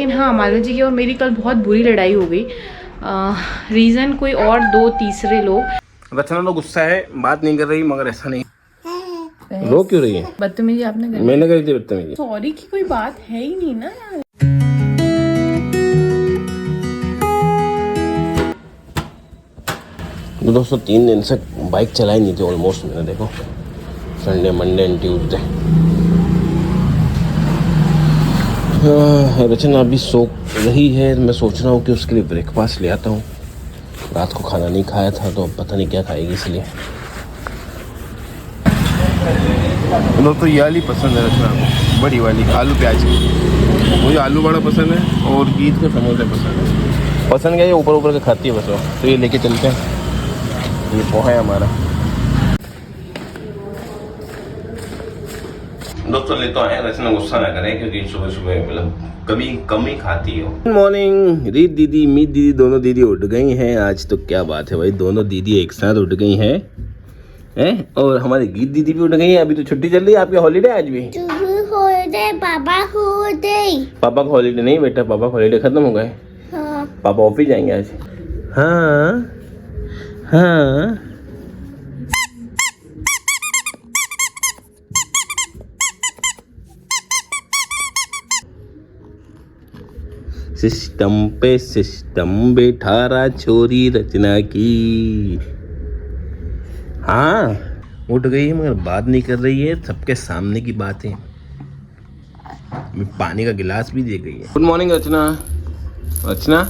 लेकिन हाँ, मालवी जी की और मेरी कल बहुत बुरी लड़ाई हो गई। रीज़न कोई और दो तीसरे लोग। रचना तो गुस्सा है, बात नहीं कर रही, मगर ऐसा नहीं रो क्यों रही है? बदतमीजी आपने करी। मैंने करी थी बदतमीजी। सॉरी की कोई बात है ही नहीं ना यार। तो दोस्तों 3 दिन से बाइक चलाई नहीं थी ऑलमोस्ट मैंने, देखो संडे मंडे एंड ट्यूसडे। रचना अभी सो रही है, मैं सोच रहा हूँ कि उसके लिए ब्रेकफास्ट ले आता हूँ। रात को खाना नहीं खाया था तो पता नहीं क्या खाएगी, इसलिए। दोस्तों ये वाली पसंद है रचना को, बड़ी वाली आलू प्याज की। मुझे आलू बड़ा पसंद है और गीत के समोसे पसंद क्या, ये ऊपर ऊपर के खाती है बस वो। तो ये लेके चलते हैं, ये पोहा है हमारा। दोस्तों ले तो आए, रचना गुस्सा ना करें क्योंकि सुबह सुबह मतलब कभी कम ही खाती हो। गुड मॉर्निंग रीत दीदी, मीत दीदी, दोनों दीदी उठ गई हैं। आज तो क्या बात है भाई, दोनों दीदी एक साथ उठ गई हैं। और हमारी गीत दीदी भी उठ गई है। अभी तो छुट्टी चल रही है आपकी, हॉलीडे आज भी। हॉलीडे पापा हॉलीडे। पापा का हॉलीडे नहीं बेटा, पापा का हॉलीडे खत्म हो गए। हाँ। पापा ऑफिस जाएंगे आज। हाँ हाँ। सिस्टम पे सिस्टम बैठा रहा छोरी रचना की। हाँ उठ गई है मगर बात नहीं कर रही है, सबके सामने की बात है। पानी का गिलास भी दे गई है। गुड मॉर्निंग रचना। रचना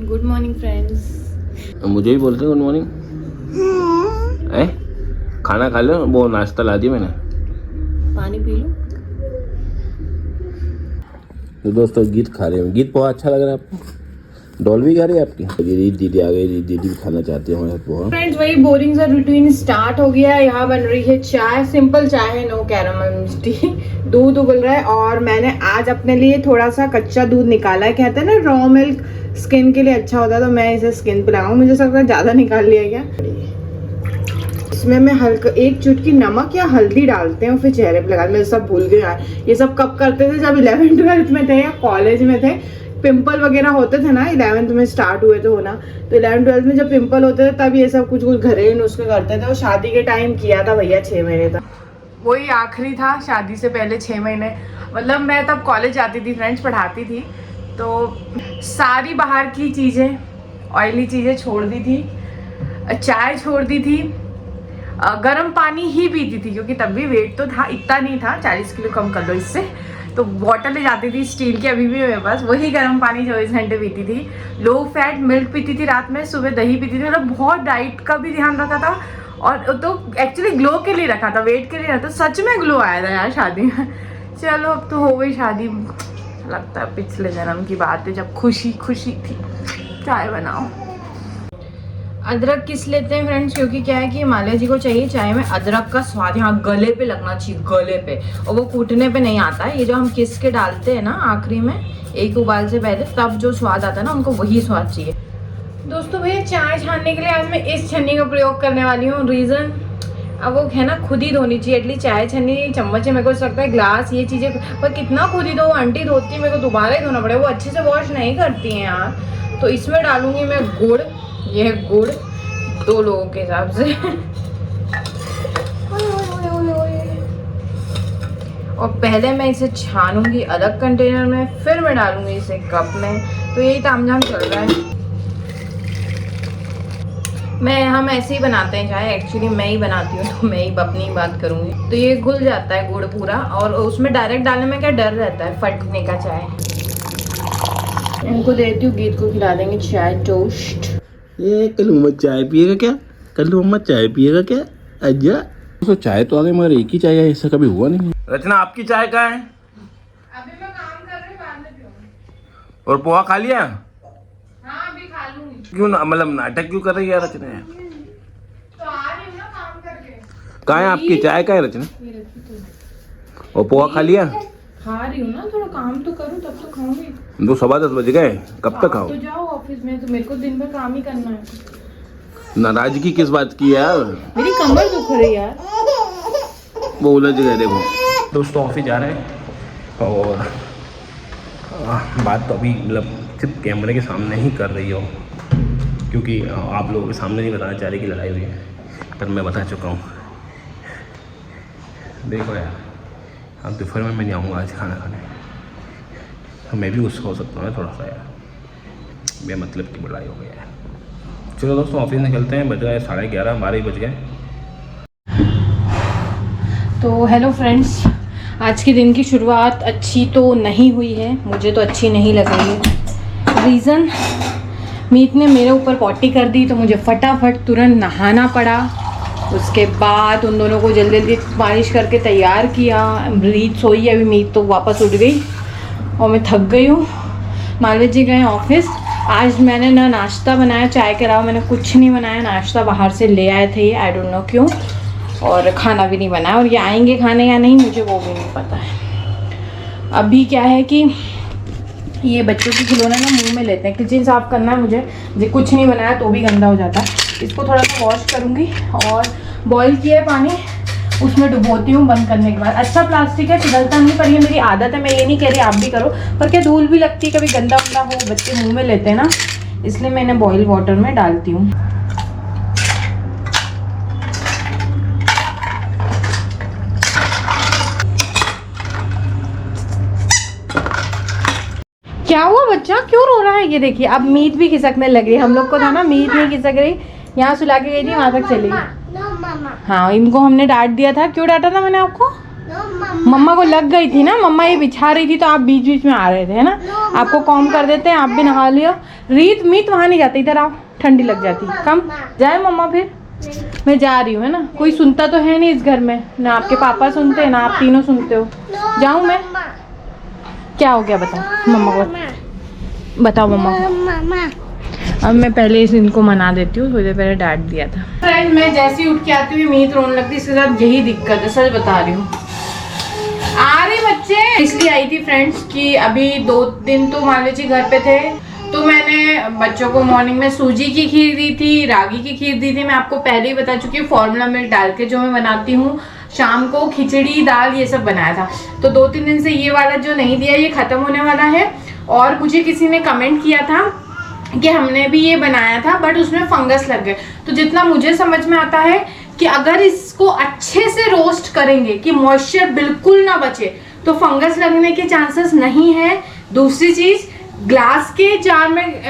गुड मॉर्निंग फ्रेंड्स। मुझे भी बोलते गुड मॉर्निंग। खाना खा लो, वो नाश्ता ला दिया मैंने। पानी पी लो। तो दोस्तों गीत खा रहे हैं। गीत पोहा अच्छा लग रहा है आपको? डॉल भी खा रही है आपकी? रीत दीदी आ गई, रीत दीदी भी खाना चाहती है हमारे साथ पोहा। फ्रेंड्स वही बोरिंग सा रूटीन स्टार्ट हो गया है। यहाँ बन रही है चाय, सिंपल चाय है, नो कैरामल टी। दूध उबल रहा है और मैंने आज अपने लिए थोड़ा सा कच्चा दूध निकाला है। कहते हैं ना रॉ मिल्क स्किन के लिए अच्छा होता है, तो मैं इसे स्किन पे लगाऊंगी। मुझे लगता है ज्यादा निकाल लिया क्या। इसमें मैं हल्का एक चुटकी नमक या हल्दी डालते हैं और फिर चेहरे पे लगा। मैं सब भूल गई यार, ये सब कब करते थे, जब 11th-12th में थे या कॉलेज में थे। पिंपल वगैरह होते थे ना, 11th में स्टार्ट हुए थे होना, तो 11th-12th में जब पिंपल होते थे तब ये सब कुछ घरेलू नुस्खे करते थे। और शादी के टाइम किया था भैया 6 महीने तक, वही आखिरी था शादी से पहले 6 महीने। मतलब मैं तब कॉलेज जाती थी फ्रेंड्स, पढ़ाती थी, तो सारी बाहर की चीज़ें, ऑयली चीज़ें छोड़ दी थी, चाय छोड़ दी थी, गर्म पानी ही पीती थी क्योंकि तब भी वेट तो था, इतना नहीं था, 40 किलो कम कर लो इससे। तो बॉटल ले जाती थी स्टील की, अभी भी मेरे पास, वही गर्म पानी 24 घंटे पीती थी। लो फैट मिल्क पीती थी रात में, सुबह दही पीती थी। मतलब बहुत डाइट का भी ध्यान रखा था, और तो एक्चुअली ग्लो के लिए रखा था, वेट के लिए रखा था। सच में ग्लो आया था यार शादी में। चलो अब तो हो गई शादी, लगता है पिछले जन्म की बात है जब खुशी खुशी थी। चाय बनाओ। अदरक किस लेते हैं फ्रेंड्स, क्योंकि क्या है कि माल्या जी को चाहिए चाय में अदरक का स्वाद यहाँ गले पे लगना चाहिए, गले पे, और वो कूटने पे नहीं आता है। ये जो हम किस के डालते हैं ना आखिरी में, एक उबाल से पहले, तब जो स्वाद आता है ना, उनको वही स्वाद चाहिए। दोस्तों भैया चाय छानने के लिए आज मैं इस छन्नी का प्रयोग करने वाली हूँ। रीज़न अब वो है ना, खुद ही धोनी चाहिए। एटलीस्ट चाय छन्नी, चम्मच है, मेरे को लगता है ग्लास, ये चीज़ें, पर कितना खुद ही दो, आंटी धोती है, मेरे को दोबारा ही धोना पड़ेगा, वो अच्छे से वॉश नहीं करती हैं यार। तो इसमें डालूंगी मैं गुड़, ये है गुड़ 2 लोगों के हिसाब से। और पहले मैं इसे छानूंगी अलग कंटेनर में, फिर मैं डालूंगी इसे कप में। तो यही तामझाम चल रहा है। हम ऐसे ही बनाते हैं चाय, एक्चुअली मैं ही बनाती हूँ, तो मैं ही अपनी बात करूंगी। तो ये घुल जाता है गुड़ पूरा, और उसमें डायरेक्ट डालने में क्या डर रहता है फटने का चाय। इनको देती हूँ, गीत को खिला देंगे चाय टोस्ट। ये कल मम्मा चाय पिएगा क्या? कल मम्मा चाय पिएगा क्या? अच्छा तो चाय तो आ गई मगर एक ही चाय है, ऐसा कभी हुआ नहीं। रचना आपकी चाय कहाँ है? अभी मैं काम कर रही हूँ, बाद में पीऊंगी। और पोहा खा लिया? हाँ अभी खा लूंगी। क्यों ना, मतलब नाटक क्यों कर रही है रचना? तो आ रही हूँ ना काम करके। कहाँ है आपकी चाय? कहाँ है रचना? और पोहा खा लिया? खा रही हूँ ना, थोड़ा काम तो करूँ तब तो खाऊंगी। 2:15 बज गए, कब तक खाओ? तो जाओ ऑफिस में, तो मेरे को दिन भर काम ही करना है। नाराजगी किस बात की यार? मेरी कमर दुख रही यार। वो उलझ गए देखो। दोस्तों ऑफिस जा रहे हैं और बात तो अभी मतलब सिर्फ कैमरे के सामने ही कर रही हो, क्योंकि आप लोगों के सामने नहीं बताना चाह रही कि लड़ाई हुई है, पर मैं बता चुका हूँ। देखो यार, अब दोपहर में मैं नहीं आऊँगा आज खाना खाने, तो मैं भी गुस्सा हो सकता हूँ थोड़ा सा यार, बेमतलब की लड़ाई हो गई है। चलो दोस्तों, ऑफिस निकलते हैं, बज गए 11:30, 12 ही बज गए। तो हेलो फ्रेंड्स, आज के दिन की शुरुआत अच्छी तो नहीं हुई है, मुझे तो अच्छी नहीं लग रही है। रीज़न, मीत ने मेरे ऊपर पॉटी कर दी तो मुझे फटाफट तुरंत नहाना पड़ा। उसके बाद उन दोनों को जल्दी जल्दी मालिश करके तैयार किया। रीत सोई, अभी मीत तो वापस उठ गई और मैं थक गई हूँ। मालवीय जी गए ऑफिस। आज मैंने ना नाश्ता बनाया, चाय के अलावा मैंने कुछ नहीं बनाया। नाश्ता बाहर से ले आए थे, आई डोंट नो क्यों, और खाना भी नहीं बनाया। और ये आएंगे खाने या नहीं मुझे वो भी नहीं पता है। अभी क्या है कि ये बच्चों के खिलौने ना मुंह में लेते हैं। किचन साफ़ करना है मुझे, जो कुछ नहीं बनाया तो भी गंदा हो जाता है। इसको थोड़ा सा वॉश करूँगी और बॉईल किया है पानी, उसमें डुबोती हूँ बंद करने के बाद। अच्छा प्लास्टिक है, पिघलता नहीं, पर ये मेरी आदत है, मैं ये नहीं कह रही आप भी करो, पर क्या धूल भी लगती है, कभी गंदा वंदा हो बच्चे मुँह में लेते हैं ना, इसलिए मैंने बॉईल वाटर में डालती हूँ। क्या हुआ बच्चा, क्यों रो रहा है? ये देखिए अब मीत भी खिसकने लग रही है। हम लोग को था ना मीत नहीं खिसक रही, यहाँ सुला के गई थी, वहाँ तक चली गई। हाँ, इनको हमने डांट दिया था। क्यों डांटा था मैंने आपको? मम्मा को लग गई थी ना, मम्मा ये बिछा रही थी तो आप बीच बीच में आ रहे थे, है ना। आपको कॉम कर देते हैं, आप भी नहा लियो। रीत मीत वहाँ नहीं जाती, इधर आओ, ठंडी लग जाती। कम जाए मम्मा, फिर मैं जा रही हूँ, है ना। कोई सुनता तो है नहीं इस घर में, ना आपके पापा सुनते हैं ना आप तीनों सुनते हो। जाऊँ मैं? क्या हो गया बताओ मम्मा को, बताओ मम्मा को। अब मैं पहले इनको मना देती हूँ, थोड़ी देर पहले डांट दिया था। फ्रेंड, मैं जैसे ही उठ के आती हूँ मीत रोने लगती है, इसके साथ यही दिक्कत है, सच बता रही हूँ। आ रही बच्चे, इसलिए आई थी फ्रेंड्स कि अभी 2 दिन तो मालवीय जी घर पे थे, तो मैंने बच्चों को मॉर्निंग में सूजी की खीर दी थी, रागी की खीर दी थी। मैं आपको पहले ही बता चुकी हूँ, फॉर्मूला मिल्क डाल के जो मैं बनाती हूँ। शाम को खिचड़ी दाल ये सब बनाया था, तो 2-3 दिन से ये वाला जो नहीं दिया ये ख़त्म होने वाला है। और मुझे किसी ने कमेंट किया था कि हमने भी ये बनाया था बट उसमें फंगस लग गए। तो जितना मुझे समझ में आता है कि अगर इसको अच्छे से रोस्ट करेंगे कि मॉइस्चर बिल्कुल ना बचे तो फंगस लगने के चांसेस नहीं है। दूसरी चीज़, ग्लास के जार में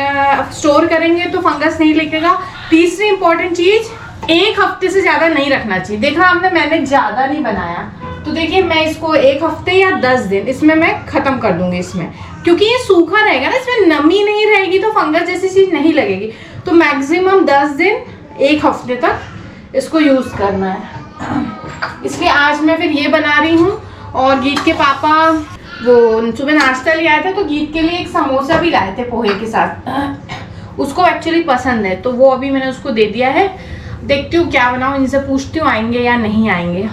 स्टोर करेंगे तो फंगस नहीं लगेगा। तीसरी इंपॉर्टेंट चीज़, 1 हफ्ते से ज़्यादा नहीं रखना चाहिए। देखा आपने, मैंने ज़्यादा नहीं बनाया, तो देखिए मैं इसको 1 हफ्ते या 10 दिन इसमें मैं ख़त्म कर दूंगी इसमें, क्योंकि ये सूखा रहेगा ना, इसमें नमी नहीं रहेगी तो फंगस जैसी चीज़ नहीं लगेगी। तो मैक्सिमम 10 दिन 1 हफ्ते तक इसको यूज़ करना है। इसलिए आज मैं फिर ये बना रही हूँ। और गीत के पापा वो सुबह नाश्ता ले आए थे, तो गीत के लिए एक समोसा भी लाए थे पोहे के साथ, उसको एक्चुअली पसंद है, तो वो अभी मैंने उसको दे दिया है। देखती हूँ क्या बनाऊँ, इनसे पूछती हूँ आएंगे या नहीं आएंगे।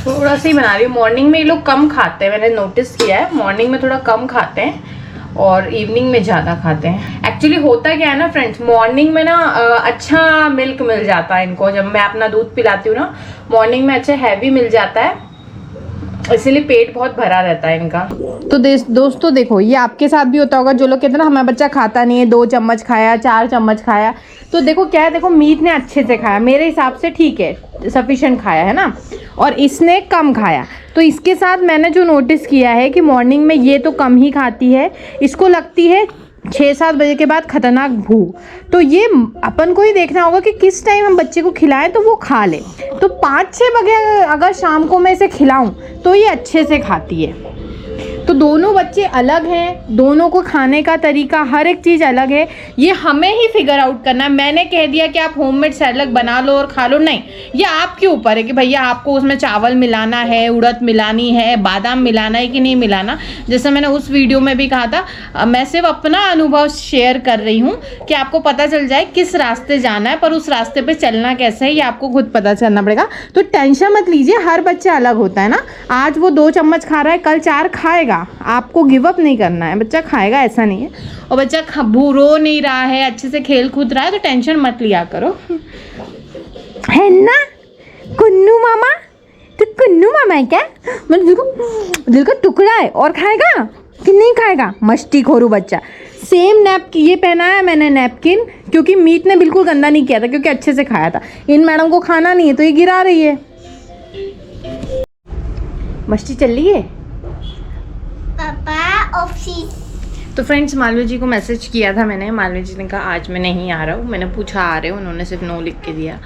थोड़ा सा ही बना रही हूँ। मॉर्निंग में ये लोग कम खाते हैं, मैंने नोटिस किया है, मॉर्निंग में थोड़ा कम खाते हैं और इवनिंग में ज़्यादा खाते हैं। एक्चुअली होता क्या है ना फ्रेंड्स, मॉर्निंग में ना अच्छा मिल्क मिल जाता है इनको। जब मैं अपना दूध पिलाती हूँ ना, मॉर्निंग में अच्छा हैवी मिल जाता है, इसीलिए पेट बहुत भरा रहता है इनका। तो दोस्तों देखो, ये आपके साथ भी होता होगा, जो लोग कहते हैं ना हमारा बच्चा खाता नहीं है, 2 चम्मच खाया, 4 चम्मच खाया, तो देखो क्या है, देखो मीत ने अच्छे से खाया, मेरे हिसाब से ठीक है, सफिशिएंट खाया है ना, और इसने कम खाया। तो इसके साथ मैंने जो नोटिस किया है कि मॉर्निंग में ये तो कम ही खाती है, इसको लगती है 6-7 बजे के बाद खतरनाक भूख। तो ये अपन को ही देखना होगा कि किस टाइम हम बच्चे को खिलाएं तो वो खा ले। तो 5-6 बजे अगर शाम को मैं इसे खिलाऊं तो ये अच्छे से खाती है। तो दोनों बच्चे अलग हैं, दोनों को खाने का तरीका हर एक चीज़ अलग है, ये हमें ही फिगर आउट करना है। मैंने कह दिया कि आप होममेड सैलेड बना लो और खा लो, नहीं, ये आपके ऊपर है कि भैया आपको उसमें चावल मिलाना है, उड़द मिलानी है, बादाम मिलाना है कि नहीं मिलाना। जैसे मैंने उस वीडियो में भी कहा था, मैं सिर्फ अपना अनुभव शेयर कर रही हूँ कि आपको पता चल जाए किस रास्ते जाना है, पर उस रास्ते पर चलना कैसे है ये आपको खुद पता चलना पड़ेगा। तो टेंशन मत लीजिए, हर बच्चा अलग होता है ना। आज वो 2 चम्मच खा रहा है, कल 4 खाएगा, आपको गिव अप नहीं करना है, बच्चा खाएगा, ऐसा नहीं है। और बच्चा रो नहीं रहा है, अच्छे से खेल कूद रहा है, तो टेंशन मत लिया करो, है ना कुन्नू मामा। तो कुन्नू मामा है क्या? मतलब दिल का टुकड़ा है और खाएगा कि नहीं खाएगा? मस्ती खोरू बच्चा। सेम नैपकिन ये पहना है मैंने नैपकिन, क्योंकि मीत ने बिल्कुल गंदा नहीं किया था, क्योंकि अच्छे से खाया था। इन मैडम को खाना नहीं है तो ये गिरा रही है। मस्ती चल रही है। पापा ऑफिस। तो फ्रेंड्स, मालवी जी को मैसेज किया था मैंने। मालवी जी ने कहा आज मैं नहीं आ रहा हूँ। मैंने पूछा आ रहे हो? उन्होंने सिर्फ नो लिख के दिया,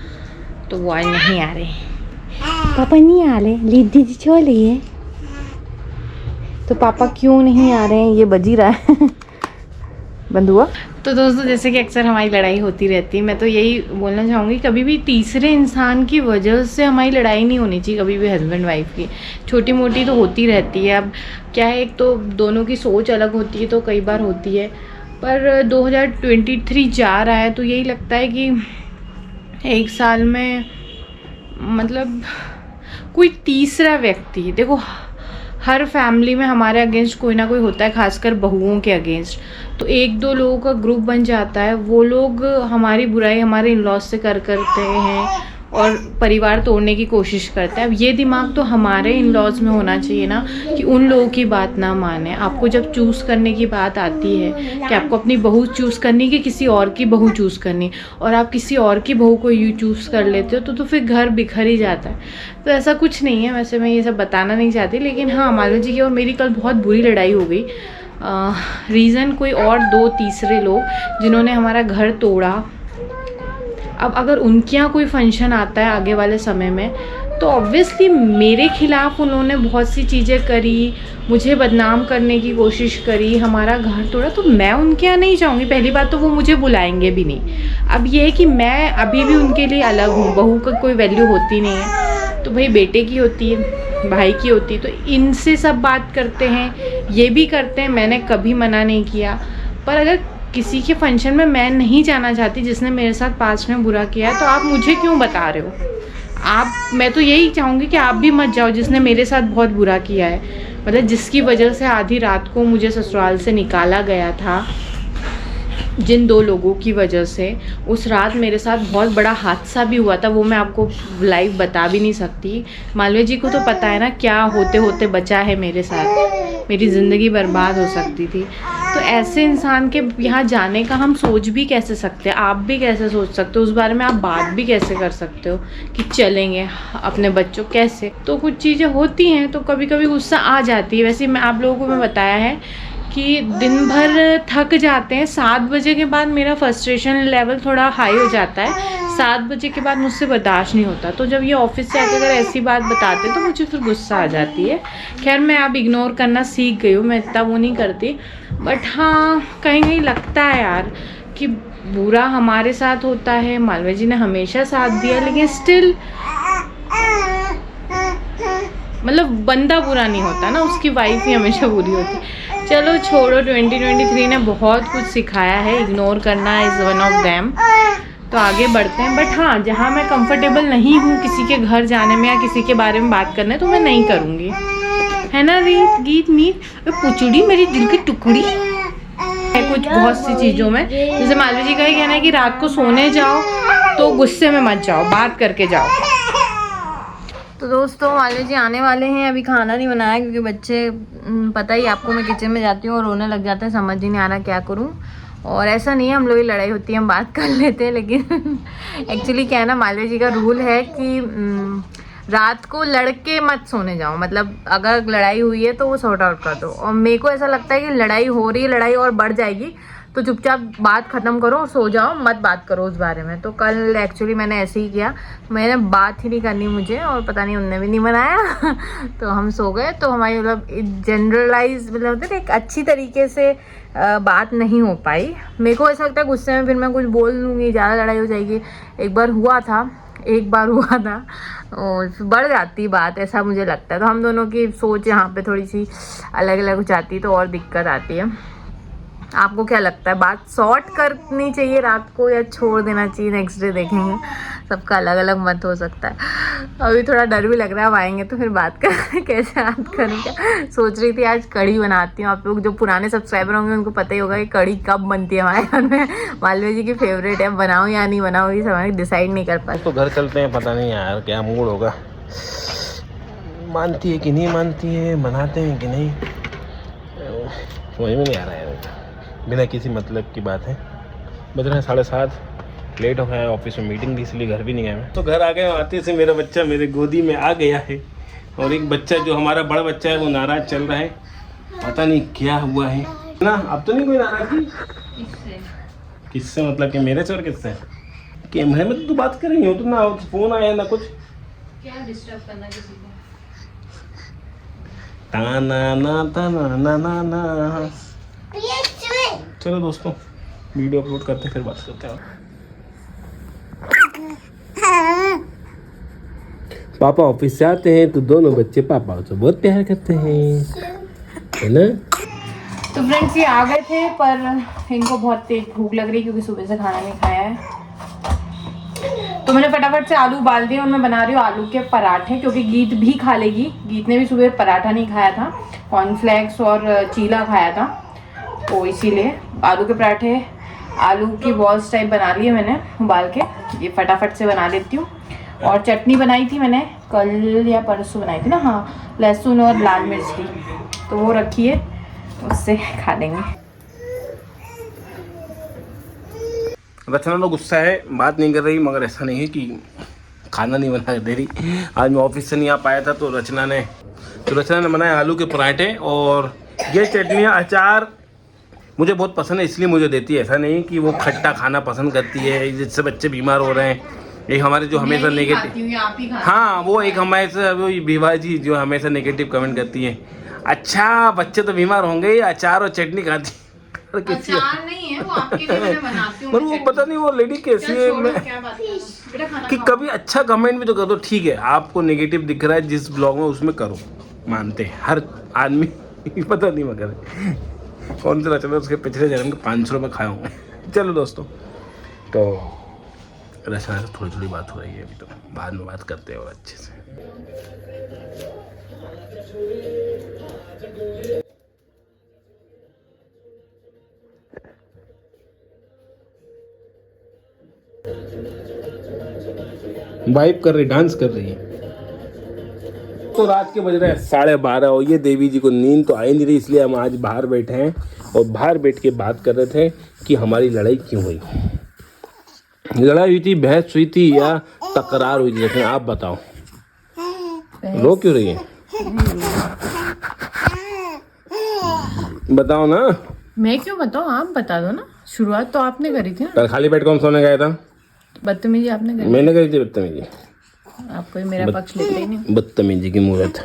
तो वो आज नहीं आ रहे। पापा नहीं आ रहे, लीड दीदी छोड़ रही है। तो पापा क्यों नहीं आ रहे हैं ये बज ही रहा है। बंद हुआ। तो दोस्तों, जैसे कि अक्सर हमारी लड़ाई होती रहती है, मैं तो यही बोलना चाहूँगी, कभी भी तीसरे इंसान की वजह से हमारी लड़ाई नहीं होनी चाहिए, कभी भी हस्बैंड वाइफ की। छोटी मोटी तो होती रहती है। अब क्या है, एक तो दोनों की सोच अलग होती है तो कई बार होती है, पर 2023 जा रहा है तो यही लगता है कि एक साल में मतलब कोई तीसरा व्यक्ति, देखो हर फैमिली में हमारे अगेंस्ट कोई ना कोई होता है, खासकर बहुओं के अगेंस्ट। तो एक दो लोगों का ग्रुप बन जाता है, वो लोग हमारी बुराई हमारे इन लॉज से करते हैं और परिवार तोड़ने की कोशिश करते हैं। अब ये दिमाग तो हमारे इन लॉज में होना चाहिए ना कि उन लोगों की बात ना माने। आपको जब चूज़ करने की बात आती है कि आपको अपनी बहू चूज़ करनी कि किसी और की बहू चूज़ करनी, और आप किसी और की बहू को यू चूज़ कर लेते हो, तो फिर घर बिखर ही जाता है। तो ऐसा कुछ नहीं है। वैसे मैं ये सब बताना नहीं चाहती, लेकिन हाँ, मालवी जी की और मेरी कल बहुत बुरी लड़ाई हो गई। रीज़न कोई और दो तीसरे लोग जिन्होंने हमारा घर तोड़ा। अब अगर उनके यहाँ कोई फंक्शन आता है आगे वाले समय में, तो ऑब्वियसली मेरे खिलाफ उन्होंने बहुत सी चीज़ें करी, मुझे बदनाम करने की कोशिश करी, हमारा घर तोड़ा, तो मैं उनके यहाँ नहीं जाऊँगी। पहली बात तो वो मुझे बुलाएंगे भी नहीं। अब ये है कि मैं अभी भी उनके लिए अलग हूँ, बहू का कोई वैल्यू होती नहीं है, तो भाई बेटे की होती है, भाई की होती है। तो इनसे सब बात करते हैं, ये भी करते हैं, मैंने कभी मना नहीं किया। पर अगर किसी के फंक्शन में मैं नहीं जाना चाहती जिसने मेरे साथ पास्ट में बुरा किया है, तो आप मुझे क्यों बता रहे हो? मैं तो यही चाहूँगी कि आप भी मत जाओ जिसने मेरे साथ बहुत बुरा किया है, मतलब जिसकी वजह से आधी रात को मुझे ससुराल से निकाला गया था। जिन दो लोगों की वजह से उस रात मेरे साथ बहुत बड़ा हादसा भी हुआ था, वो मैं आपको लाइव बता भी नहीं सकती। मालवी जी को तो पता है ना क्या होते होते बचा है मेरे साथ, मेरी ज़िंदगी बर्बाद हो सकती थी। तो ऐसे इंसान के यहाँ जाने का हम सोच भी कैसे सकते हैं? आप भी कैसे सोच सकते हो? उस बारे में आप बात भी कैसे कर सकते हो कि चलेंगे अपने बच्चों? कैसे? तो कुछ चीज़ें होती हैं तो कभी कभी गुस्सा आ जाती है। वैसे मैं आप लोगों को मैं बताया है कि दिन भर थक जाते हैं। 7 बजे के बाद मेरा फ्रस्ट्रेशन लेवल थोड़ा हाई हो जाता है। 7 बजे के बाद मुझसे बर्दाश्त नहीं होता। तो जब ये ऑफिस से आकर अगर ऐसी बात बताते हैं तो मुझे फिर गुस्सा आ जाती है। खैर मैं अब इग्नोर करना सीख गई हूँ, मैं इतना वो नहीं करती। बट हाँ, कहीं कहीं लगता है यार कि बुरा हमारे साथ होता है। मालवी जी ने हमेशा साथ दिया, लेकिन स्टिल मतलब बंदा बुरा नहीं होता ना, उसकी वाइफ ही हमेशा बुरी होती है। चलो छोड़ो, 2023 ने बहुत कुछ सिखाया है, इग्नोर करना इज़ वन ऑफ देम। तो आगे बढ़ते हैं। बट हाँ, जहाँ मैं कंफर्टेबल नहीं हूँ किसी के घर जाने में या किसी के बारे में बात करने, तो मैं नहीं करूँगी, है ना रीत गीत मीत? पुचड़ी मेरी दिल की टुकड़ी है कुछ बहुत सी चीज़ों में। जैसे मालवी जी का ही कहना है कि रात को सोने जाओ तो गुस्से में मत जाओ, बात करके जाओ। तो दोस्तों, मालवी जी आने वाले हैं। अभी खाना नहीं बनाया क्योंकि बच्चे, पता ही आपको, मैं किचन में जाती हूँ और रोने लग जाते हैं, समझ ही नहीं आ रहा क्या करूँ। और ऐसा नहीं है हम लोग की लड़ाई होती है, हम बात कर लेते हैं, लेकिन एक्चुअली क्या है ना, मालवी जी का रूल है कि रात को लड़के मत सोने जाओ। मतलब अगर लड़ाई हुई है तो वो सॉर्ट आउट कर दो। और मेरे को ऐसा लगता है कि लड़ाई हो रही है, लड़ाई और बढ़ जाएगी, तो चुपचाप बात ख़त्म करो और सो जाओ, मत बात करो उस बारे में। तो कल एक्चुअली मैंने ऐसे ही किया, मैंने बात ही नहीं करनी मुझे, और पता नहीं उनने भी नहीं बनाया तो हम सो गए। तो हमारी मतलब जनरलाइज मतलब होता है एक अच्छी तरीके से बात नहीं हो पाई। मेरे को ऐसा लगता है गुस्से में फिर मैं कुछ बोल लूँगी, ज़्यादा लड़ाई हो जाएगी। एक बार हुआ था और बढ़ जाती बात, ऐसा मुझे लगता है। तो हम दोनों की सोच यहाँ पे थोड़ी सी अलग अलग हो जाती है, तो और दिक्कत आती है। आपको क्या लगता है, बात सॉर्ट करनी चाहिए रात को या छोड़ देना चाहिए, नेक्स्ट डे देखेंगे, सबका अलग अलग मत हो सकता है। अभी थोड़ा डर भी लग रहा है, अब आएंगे तो फिर बात कर कैसे बात करूँगा। सोच रही थी आज कढ़ी बनाती हूँ। आप लोग जो पुराने सब्सक्राइबर होंगे उनको पता ही होगा कि कढ़ी कब बनती है हमारे घर में, मालवी जी की फेवरेट है। बनाऊँ या नहीं बनाऊँ ये समझ डिसाइड नहीं कर पाती। तो घर चलते हैं, पता नहीं यार क्या मूड होगा। मानती है कि नहीं मानती है, मनाते हैं कि नहीं, समझ में नहीं आ रहा है। बिना किसी मतलब की बात है। बज रहे हैं 7:30, लेट हो गया है, ऑफिस में मीटिंग थी इसलिए घर भी नहीं गया मैं। तो घर आ गए, आते से मेरा बच्चा मेरे गोदी में आ गया है और एक बच्चा जो हमारा बड़ा बच्चा है वो नाराज चल रहा है, पता नहीं क्या हुआ है ना। अब तो नहीं कोई नाराजगी? किससे मतलब कि मेरे से और किससे? कैमरे में तो तू बात कर रही हो, तो ना फोन आया ना कुछ, क्या डिस्टर्ब करना किसी को। ताना ना ताना ना ना ना। चलो दोस्तों, वीडियो अपलोड करते फिर बात करते हैं। पापा ऑफिस से आते हैं तो दोनों बच्चे पापा से बहुत प्यार करते हैं, है ना। तो फ्रेंड्स ये आ गए थे, पर इनको बहुत तेज भूख लग रही क्योंकि सुबह से खाना नहीं खाया है। तो मैंने फटाफट से आलू उबाल दिए और मैं बना रही हूँ आलू के पराठे, क्योंकि गीत भी खा लेगी। गीत ने भी सुबह पराठा नहीं खाया था, कॉर्नफ्लेक्स और चीला खाया था, तो इसीलिए आलू के पराठे, आलू की बॉल्स टाइप बना लिए मैंने उबाल के। ये फटाफट से बना लेती हूँ। और चटनी बनाई थी मैंने कल या परसों बनाई थी ना, हाँ, लहसुन और लाल मिर्च की, तो वो रखी है, उससे खा लेंगे। रचना तो गुस्सा है, बात नहीं कर रही, मगर ऐसा नहीं है कि खाना नहीं बना दे रही। आज मैं ऑफिस से नहीं आ पाया था तो रचना ने बनाए आलू के पराठे, और ये चटनियाँ अचार मुझे बहुत पसंद है इसलिए मुझे देती है। ऐसा नहीं कि वो खट्टा खाना पसंद करती है, जिससे बच्चे बीमार हो रहे हैं। एक हमारे जो हमेशा नेगेटिव, हाँ, वो एक हमारे वो विवाह जी जो हमेशा नेगेटिव कमेंट करती है, अच्छा बच्चे तो बीमार होंगे, अचार और चटनी खाती अचार नहीं है वो, आपके लिए मैंने बनाती हूँ। पर वो पता नहीं वो लेडी कैसी है। मैं कि कभी अच्छा कमेंट भी तो कर दो, ठीक है, आपको नेगेटिव दिख रहा है जिस ब्लॉग में उसमें करो, मानते हैं हर आदमी। पता नहीं मगर कौन सा रचना उसके पिछले जन्म के 500 रुपये खाए होंगे। चलो दोस्तों, तो रचना से थोड़ी थोड़ी बात हो रही है अभी, तो बाद में बात करते हैं और अच्छे से। वाइब कर रही, डांस कर रही है। तो रात के बज रहे हैं 12:30 और ये देवी जी को नींद तो आई नहीं रही, इसलिए हम आज बाहर बैठे हैं और बाहर बैठ के बात कर रहे थे कि हमारी लड़ाई क्यों हुई। लड़ाई हुई थी, बहस हुई थी या तकरार हुई थी? लेकिन आप बताओ, रो क्यों रही है? बताओ ना। मैं क्यों बताऊँ, आप बता दो ना। शुरुआत तो आपने करी थी ना। कल खाली पेट कौन सोने गया था? बदतमीजी आपने करी। मैंने करी थी बदतमीजी। आप कोई मेरा पक्ष लेते ही नहीं। बदतमीजी की मूर्त।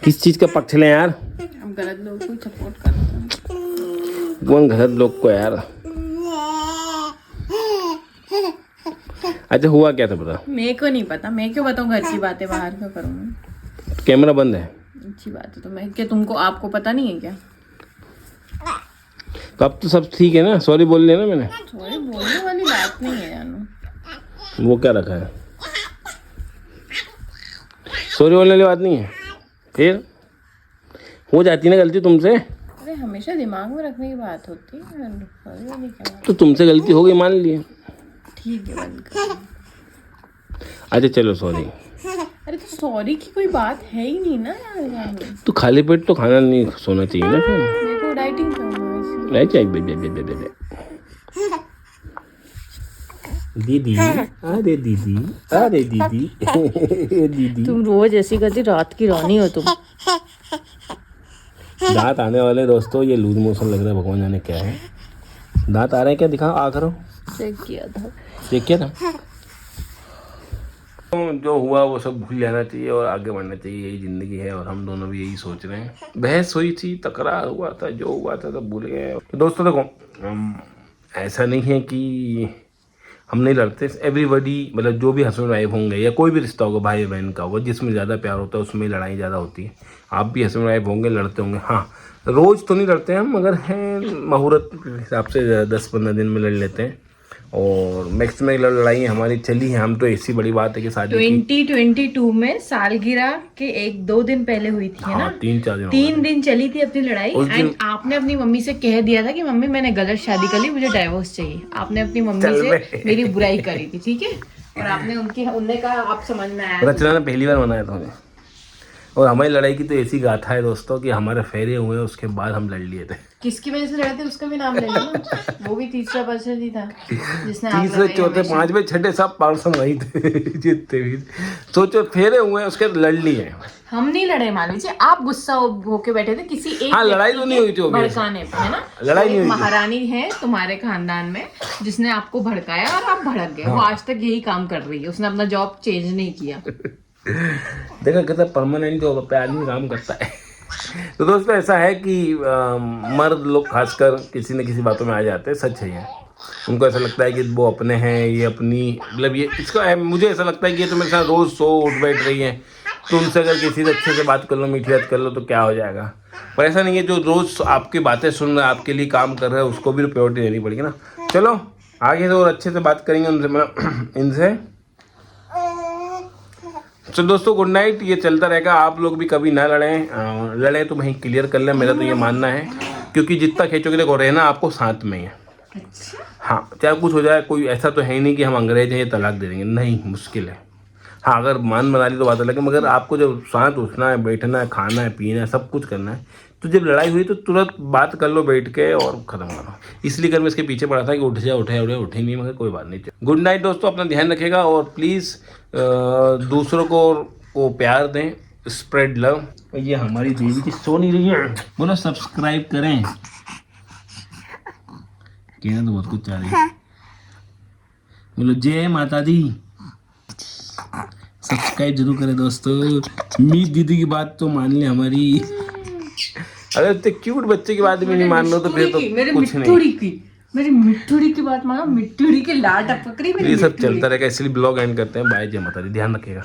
किस चीज का पक्ष लें यार? हम गलत लोग को सपोर्ट करते हैं। कौन गलत लोग को यार? अच्छा हुआ क्या था पता? मेरे को नहीं पता, मैं क्यों बताऊँ घर की बातें, बाहर क्यों करूँ? कैमरा बंद है। अच्छी बात है, तो मैं क्या तुमको आपको पता नहीं है क्या? तो अब तो सब ठीक है ना, सॉरी बोल लिया ना मैंने। सॉरी बोलने वाली बात नहीं है जानू। वो क्या रखा है? सॉरी बोलने वाली बात नहीं है, फिर हो जाती है ना गलती तुमसे। अरे हमेशा दिमाग में रखने की बात होती है, सॉरी वाली क्या बात? तो तुमसे गलती हो गई, मान लिए, ठीक है, बंद कर। अच्छा चलो सॉरी। अरे तो सॉरी की कोई बात है ही नहीं ना यार जानू। तो खाली पेट तो खाना नहीं सोना चाहिए ना फिर। मेरे को डाइटिंग करना है इसलिए। नहीं चाहिए दीदी, अरे दीदी, अरे दीदी, दीदी। तुम रोज ऐसी करती, रात की रानी हो तुम। दांत आने वाले दोस्तों, ये लूज मोशन लग रहा है, भगवान जाने क्या है। दांत आ रहे हैं क्या? दिखाओ, आ करो। चेक किया था। चेक किया था। जो हुआ वो सब भूल जाना चाहिए और आगे बढ़ना चाहिए, यही ज़िंदगी है और हम दोनों भी यही सोच रहे हैं। बहस हुई थी, तकरार हुआ था, जो हुआ था सब भूल गए। तो दोस्तों देखो, ऐसा नहीं है कि हम नहीं लड़ते। एवरीबॉडी, मतलब जो भी हस्बैंड वाइफ होंगे या कोई भी रिश्ता होगा, भाई बहन का होगा, जिसमें ज़्यादा प्यार होता है उसमें लड़ाई ज़्यादा होती है। आप भी हस्बैंड वाइफ होंगे, लड़ते होंगे। हाँ, रोज़ तो नहीं लड़ते हम, मगर हैं मुहूर्त के हिसाब से 10-15 दिन में लड़ लेते हैं। और मैक्सिमम लड़ाई हमारी चली है, हम तो ऐसी बड़ी बात है कि शादी 2022 में सालगिरह के 1-2 दिन पहले हुई थी, है ना? 3 दिन चली थी अपनी लड़ाई। एंड आपने अपनी मम्मी से कह दिया था कि मम्मी मैंने गलत शादी कर ली, मुझे डाइवोर्स चाहिए। आपने अपनी मम्मी से मेरी बुराई करी थी, ठीक है? और आपने उनने कहा, आप समझ में आया। रचना ने पहली बार मनाया था मुझे, और हमारी लड़ाई की तो ऐसी गाथा है दोस्तों कि हमारे फेरे हुए उसके बाद हम लड़ लिए थे। किसकी वजह से लड़े थे उसका भी नाम ले लो। वो भी तीसरा पर्सन ही था जिसने आग तीसरे लगाई चौथे हमेशा। पांचवे छठे सब पर्सन वही थे जितने भी। सोचो फेरे हुए उसके लड़ लिए। हम नहीं लड़े मालवी जी, आप गुस्सा होके बैठे थे किसी एक हाँ, लड़ाई तो नहीं हुई थी obvious। भड़काने पे, है ना। लड़ाई तो नहीं एक हुई थी। महारानी है तुम्हारे खानदान में जिसने आपको भड़काया और आप भड़क गए। वो आज तक यही काम कर रही है, उसने अपना जॉब चेंज नहीं किया। देखा कहता परमानेंट जॉब पे आदमी काम करता है। तो दोस्तों ऐसा है कि मर्द लोग खासकर किसी न किसी बातों में आ जाते हैं, सच है ये। उनको ऐसा लगता है कि वो अपने हैं, ये अपनी मतलब ये इसका मुझे ऐसा लगता है कि ये तो मेरे साथ रोज सो उठ बैठ रही है, तो उनसे अगर किसी से अच्छे से बात कर लो, मीठी बात कर लो तो क्या हो जाएगा। पर ऐसा नहीं है, जो रोज आपकी बातें सुन रहा है, आपके लिए काम कर रहा है, उसको भी प्रायोरिटी देनी पड़ेगी ना। चलो आगे तो और अच्छे से बात करेंगे उनसे इनसे। तो दोस्तों गुड नाइट। ये चलता रहेगा, आप लोग भी कभी ना लड़ें, लड़ें तो वहीं क्लियर कर लें, मेरा तो ये मानना है। क्योंकि जितना खींचोगे देखो रहना आपको साथ में ही है। हाँ, चाहे कुछ हो जाए, कोई ऐसा तो है ही नहीं कि हम अंग्रेज हैं ये तलाक दे देंगे, नहीं, मुश्किल है। हाँ, अगर मान बना ली तो बात अलग है, मगर आपको जब साथ उठना है, बैठना है, खाना है, पीना है, सब कुछ करना है, तो जब लड़ाई हुई तो तुरंत बात कर लो बैठ के और ख़त्म करो। इसलिए कर मैं इसके पीछे पड़ा था कि उठ जाए, उठे नहीं, मगर कोई बात नहीं। गुड नाइट दोस्तों, अपना ध्यान रखेगा और प्लीज़ दूसरों को प्यार दें, स्प्रेड लव। ये हमारी देवी की सो नहीं रही है, बोलो सब्सक्राइब करें। कहना तो बहुत कुछ चाह रही है, बोलो जय माता दी। सब्सक्राइब जरूर करें दोस्तों। मीत दीदी की बात तो मान ले हमारी। अगर इतने क्यूट बच्चे की बात भी नहीं मान लो तो फिर तो कुछ नहीं। मेरी मिट्टूड़ी की बात मानो, मिट्टूड़ी के लाड टपक रही। ये सब चलता रहेगा, इसलिए ब्लॉग एंड करते हैं। बाय, जय माता दी, ध्यान रखिएगा।